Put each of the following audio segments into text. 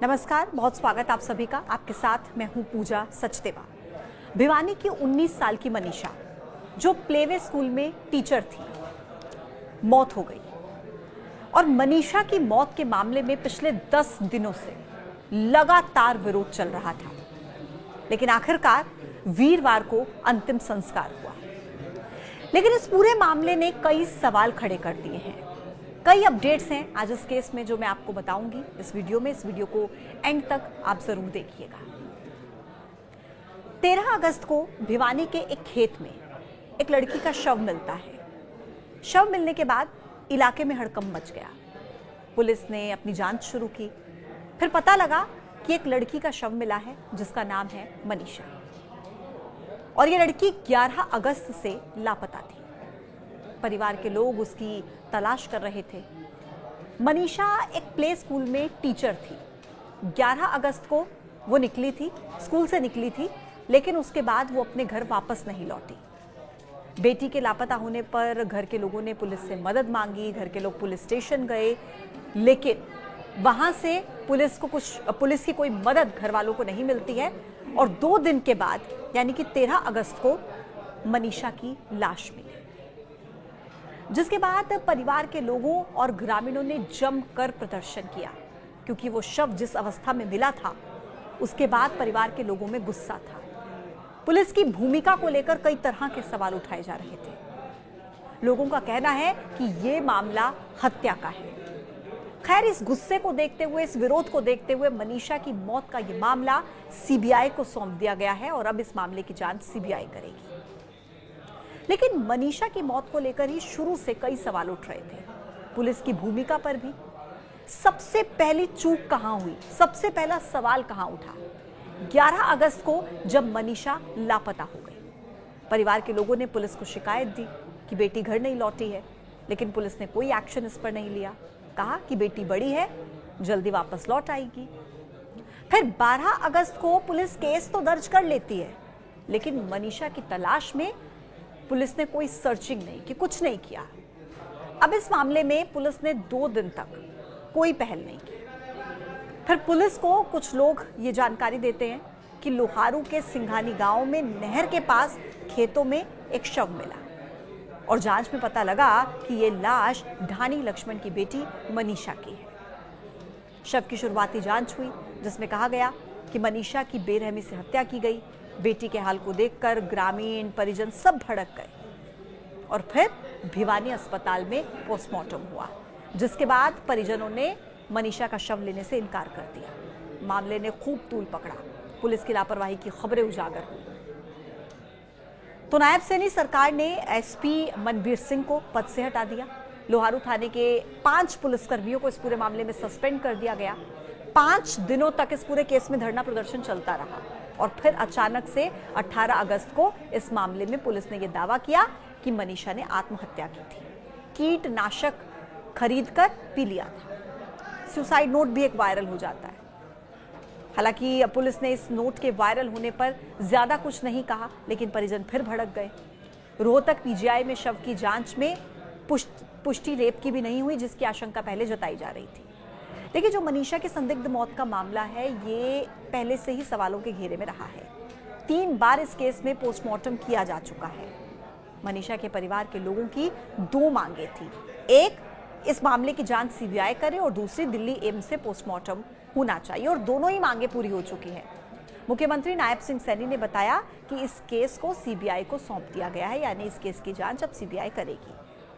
नमस्कार, बहुत स्वागत आप सभी का। आपके साथ मैं हूं पूजा सचदेवा। भिवानी की 19 साल की मनीषा, जो प्लेवे स्कूल में टीचर थी, मौत हो गई। और मनीषा की मौत के मामले में पिछले 10 दिनों से लगातार विरोध चल रहा था, लेकिन आखिरकार वीरवार को अंतिम संस्कार हुआ। लेकिन इस पूरे मामले ने कई सवाल खड़े कर दिए हैं। कई अपडेट्स हैं आज इस केस में जो मैं आपको बताऊंगी इस वीडियो में। इस वीडियो को एंड तक आप जरूर देखिएगा। 13 अगस्त को भिवानी के एक खेत में एक लड़की का शव मिलता है। शव मिलने के बाद इलाके में हड़कंप मच गया। पुलिस ने अपनी जांच शुरू की। फिर पता लगा कि एक लड़की का शव मिला है जिसका नाम है मनीषा, और ये लड़की 11 अगस्त से लापता थी। परिवार के लोग उसकी तलाश कर रहे थे। मनीषा एक प्ले स्कूल में टीचर थी। 11 अगस्त को वो निकली थी, स्कूल से निकली थी, लेकिन उसके बाद वो अपने घर वापस नहीं लौटी। बेटी के लापता होने पर घर के लोगों ने पुलिस से मदद मांगी। घर के लोग पुलिस स्टेशन गए, लेकिन वहां से पुलिस की कोई मदद घर वालों को नहीं मिलती है। और 2 दिन के बाद यानी कि 13 अगस्त को मनीषा की लाश मिली, जिसके बाद परिवार के लोगों और ग्रामीणों ने जमकर प्रदर्शन किया, क्योंकि वो शव जिस अवस्था में मिला था उसके बाद परिवार के लोगों में गुस्सा था। पुलिस की भूमिका को लेकर कई तरह के सवाल उठाए जा रहे थे। लोगों का कहना है कि ये मामला हत्या का है। खैर, इस गुस्से को देखते हुए, इस विरोध को देखते हुए मनीषा की मौत का ये मामला सीबीआई को सौंप दिया गया है और अब इस मामले की जांच सीबीआई करेगी। लेकिन मनीषा की मौत को लेकर ही शुरू से कई सवाल उठ रहे थे। पुलिस की भूमिका पर भी। सबसे पहली चूक कहां हुई, सबसे पहला सवाल कहां उठा? 11 अगस्त को जब मनीषा लापता हो गई, परिवार के लोगों ने पुलिस को शिकायत दी कि बेटी घर नहीं लौटी है, लेकिन पुलिस ने कोई एक्शन इस पर नहीं लिया। कहा कि बेटी बड़ी है, जल्दी वापस लौट आएगी। फिर 12 अगस्त को पुलिस केस तो दर्ज कर लेती है, लेकिन मनीषा की तलाश में पुलिस ने कोई सर्चिंग नहीं की, कुछ नहीं किया। अब इस मामले में पुलिस ने 2 दिन तक कोई पहल नहीं की। फिर पुलिस को कुछ लोग ये जानकारी देते हैं कि लोहारू के सिंघानी गांव में नहर के पास खेतों में एक शव मिला, और जांच में पता लगा कि ये लाश ढानी लक्ष्मण की बेटी मनीषा की है। शव की शुरुआती जांच हुई, जिसमें कहा गया कि मनीषा की बेरहमी से हत्या की गई। बेटी के हाल को देखकर ग्रामीण परिजन सब भड़क गए, और फिर भिवानी अस्पताल में पोस्टमार्टम हुआ, जिसके बाद परिजनों ने मनीषा का शव लेने से इनकार कर दिया। मामले ने खूब तूल पकड़ा। पुलिस की लापरवाही की खबरें उजागर हुई। तो नायब सैनी सरकार ने एसपी मनबीर सिंह को पद से हटा दिया। लोहारू थाने के 5 पुलिसकर्मियों को इस पूरे मामले में सस्पेंड कर दिया गया। 5 दिनों तक इस पूरे केस में धरना प्रदर्शन चलता रहा, और फिर अचानक से 18 अगस्त को इस मामले में पुलिस ने यह दावा किया कि मनीषा ने आत्महत्या की थी। कीटनाशक खरीदकर पी लिया था। सुसाइड नोट भी एक वायरल हो जाता है। हालांकि पुलिस ने इस नोट के वायरल होने पर ज्यादा कुछ नहीं कहा, लेकिन परिजन फिर भड़क गए। रोहतक पीजीआई में शव की जांच में पुष्टि रेप की भी नहीं हुई, जिसकी आशंका पहले जताई जा रही थी। देखिए, जो मनीषा की संदिग्ध मौत का मामला है, ये पहले से ही सवालों के घेरे में रहा है। 3 बार इस केस में पोस्टमार्टम किया जा चुका है। मनीषा के परिवार के लोगों की 2 मांगे थी। एक, इस मामले की जांच सीबीआई करे, और दूसरी, दिल्ली एम्स से पोस्टमार्टम होना चाहिए, और दोनों ही मांगे पूरी हो चुकी हैं। मुख्यमंत्री नायब सिंह सैनी ने बताया कि इस केस को सीबीआई को सौंप दिया गया है, यानी इस केस की जांच अब सीबीआई करेगी,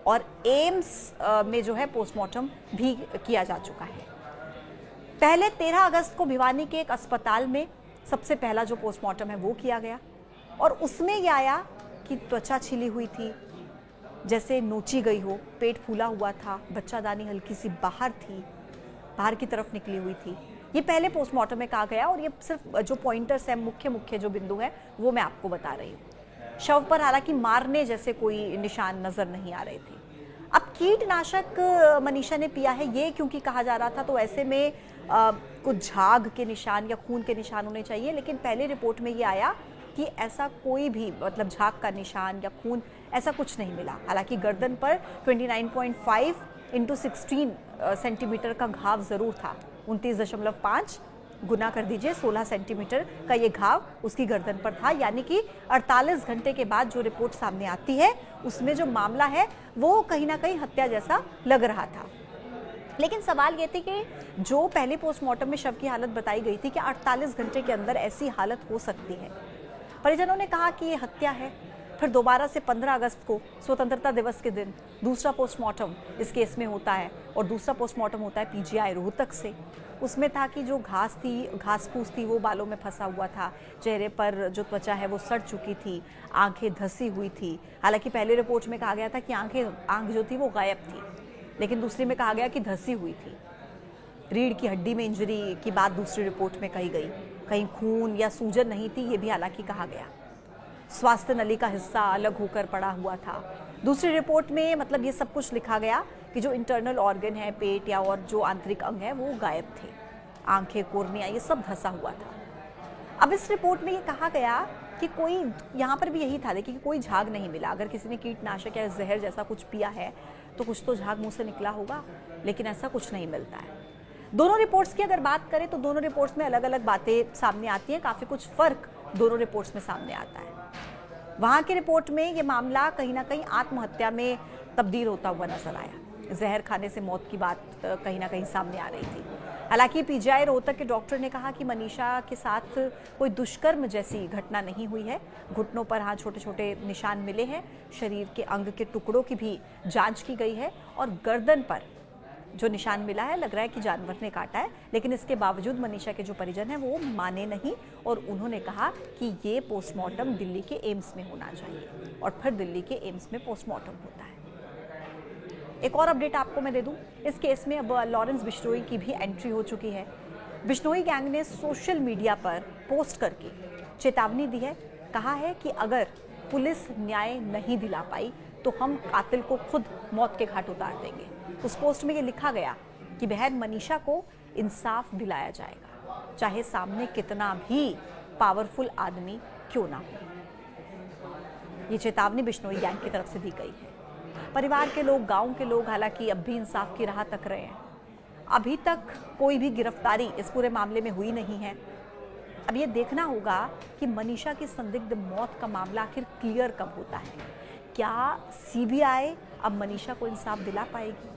और एम्स में जो है पोस्टमार्टम भी किया जा चुका है। पहले 13 अगस्त को भिवानी के एक अस्पताल में सबसे पहला जो पोस्टमार्टम है वो किया गया, और उसमें यह आया कि त्वचा छिली हुई थी, जैसे नोची गई हो, पेट फूला हुआ था, बच्चादानी हल्की सी बाहर थी, बाहर की तरफ निकली हुई थी। ये पहले पोस्टमार्टम में कहा गया, और ये सिर्फ जो पॉइंटर्स हैं, मुख्य जो बिंदु हैं, वो मैं आपको बता रही हूँ। शव पर हालांकि मारने जैसे कोई निशान नजर नहीं आ रहे थे। अब कीटनाशक मनीषा ने पिया है ये क्योंकि कहा जा रहा था, तो ऐसे में कुछ झाग के निशान या खून के निशान होने चाहिए, लेकिन पहले रिपोर्ट में ये आया कि ऐसा कोई भी मतलब झाग का निशान या खून ऐसा कुछ नहीं मिला। हालांकि गर्दन पर 29.5 × 16 सेंटीमीटर का घाव जरूर था, 29.5 गुना कर दीजिए 16 सेंटीमीटर का ये घाव उसकी गर्दन पर था। यानी कि 48 घंटे के बाद जो रिपोर्ट सामने आती है उसमें जो मामला है वो कहीं ना कहीं हत्या जैसा लग रहा था। लेकिन सवाल ये थे कि जो पहले पोस्टमार्टम में शव की हालत बताई गई थी कि 48 घंटे के अंदर ऐसी हालत हो सकती है। परिजनों ने कहा कि ये हत्या है। फिर दोबारा से 15 अगस्त को स्वतंत्रता दिवस के दिन दूसरा पोस्टमार्टम इस केस में होता है और दूसरा पोस्टमार्टम होता है पीजीआई रोहतक से। उसमें था कि जो घास फूस थी वो बालों में फंसा हुआ था, चेहरे पर जो त्वचा है वो सड़ चुकी थी, आंखें धसी हुई थी। हालांकि पहले रिपोर्ट में कहा गया था कि आंख जो थी वो गायब थी, लेकिन दूसरी में कहा गया कि धसी हुई थी। रीढ़ की हड्डी में इंजरी की बात दूसरी रिपोर्ट में कही गई। कहीं खून या सूजन नहीं थी ये भी हालांकि कहा गया। स्वास्थ्य नली का हिस्सा अलग होकर पड़ा हुआ था। दूसरी रिपोर्ट में मतलब ये सब कुछ लिखा गया कि जो इंटरनल ऑर्गन है, पेट या और जो आंतरिक अंग है वो गायब थे। आंखें, कोर्निया ये सब धंसा हुआ था। अब इस रिपोर्ट में ये कहा गया कि कोई, यहाँ पर भी यही था देखिए कि कोई झाग नहीं मिला। अगर किसी ने कीटनाशक या जहर जैसा कुछ पिया है तो कुछ तो झाग मुंह से निकला होगा, लेकिन ऐसा कुछ नहीं मिलता है। दोनों रिपोर्ट्स की अगर बात करें तो दोनों रिपोर्ट्स में अलग अलग बातें सामने आती हैं। काफी कुछ फर्क दोनों रिपोर्ट्स में सामने आता है। वहां की रिपोर्ट में ये मामला कहीं ना कहीं आत्महत्या में तब्दील होता हुआ नजर आया। जहर खाने से मौत की बात कहीं ना कहीं सामने आ रही थी। हालांकि पीजीआई रोहतक के डॉक्टर ने कहा कि मनीषा के साथ कोई दुष्कर्म जैसी घटना नहीं हुई है। घुटनों पर हाँ छोटे छोटे निशान मिले हैं। शरीर के अंग के टुकड़ों की भी जांच की गई है और गर्दन पर जो निशान मिला है लग रहा है कि जानवर ने काटा है। लेकिन इसके बावजूद मनीषा के जो परिजन हैं वो माने नहीं और उन्होंने कहा कि ये पोस्टमार्टम दिल्ली के एम्स में होना चाहिए और फिर दिल्ली के एम्स में पोस्टमार्टम होता है। एक और अपडेट आपको मैं दे दूं, इस केस में अब लॉरेंस बिश्नोई की भी एंट्री हो चुकी है। बिश्नोई गैंग ने सोशल मीडिया पर पोस्ट करके चेतावनी दी है। कहा है कि अगर पुलिस न्याय नहीं दिला पाई तो हम कातिल को खुद मौत के घाट उतार देंगे। उस पोस्ट में ये लिखा गया कि बहन मनीषा को इंसाफ दिलाया जाएगा, चाहे सामने कितना भी पावरफुल आदमी क्यों ना हो। ये चेतावनी बिश्नोई गैंग की तरफ से दी गई है। परिवार के लोग, गांव के लोग हालांकि अब भी इंसाफ की राह तक रहे हैं। अभी तक कोई भी गिरफ्तारी इस पूरे मामले में हुई नहीं है। अब ये देखना होगा कि मनीषा की संदिग्ध मौत का मामला आखिर क्लियर कब होता है। क्या सीबीआई अब मनीषा को इंसाफ दिला पाएगी?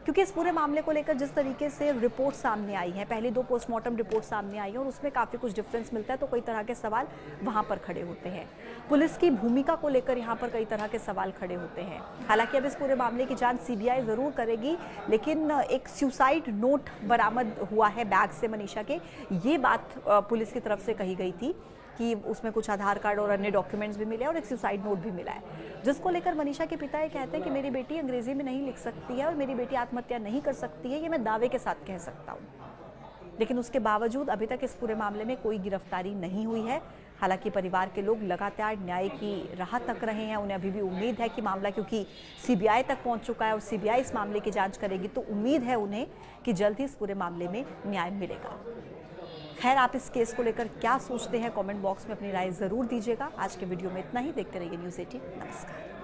क्योंकि इस पूरे मामले को लेकर जिस तरीके से रिपोर्ट सामने आई है, पहले 2 पोस्टमार्टम रिपोर्ट सामने आई है और उसमें काफी कुछ डिफरेंस मिलता है, तो कई तरह के सवाल वहां पर खड़े होते हैं। पुलिस की भूमिका को लेकर यहाँ पर कई तरह के सवाल खड़े होते हैं। हालांकि अब इस पूरे मामले की जांच सीबीआई जरूर करेगी, लेकिन एक सुसाइड नोट बरामद हुआ है बैग से मनीषा के। ये बात पुलिस की तरफ से कही गई थी कि उसमें कुछ आधार कार्ड और अन्य डॉक्यूमेंट्स भी मिले और एक सुसाइड नोट भी मिला है, जिसको लेकर मनीषा के पिता ये कहते हैं कि मेरी बेटी अंग्रेजी में नहीं लिख सकती है और मेरी बेटी आत्महत्या नहीं कर सकती है, ये मैं दावे के साथ कह सकता हूँ। लेकिन उसके बावजूद अभी तक इस पूरे मामले में कोई गिरफ्तारी नहीं हुई है। हालांकि परिवार के लोग लगातार न्याय की राह तक रहे हैं। उन्हें अभी भी उम्मीद है कि मामला क्योंकि सीबीआई तक पहुंच चुका है और सीबीआई इस मामले की जांच करेगी, तो उम्मीद है उन्हें कि जल्द ही इस पूरे मामले में न्याय मिलेगा। खैर, आप इस केस को लेकर क्या सोचते हैं कमेंट बॉक्स में अपनी राय जरूर दीजिएगा। आज के वीडियो में इतना ही। देखते रहिए न्यूज़ 18। नमस्कार।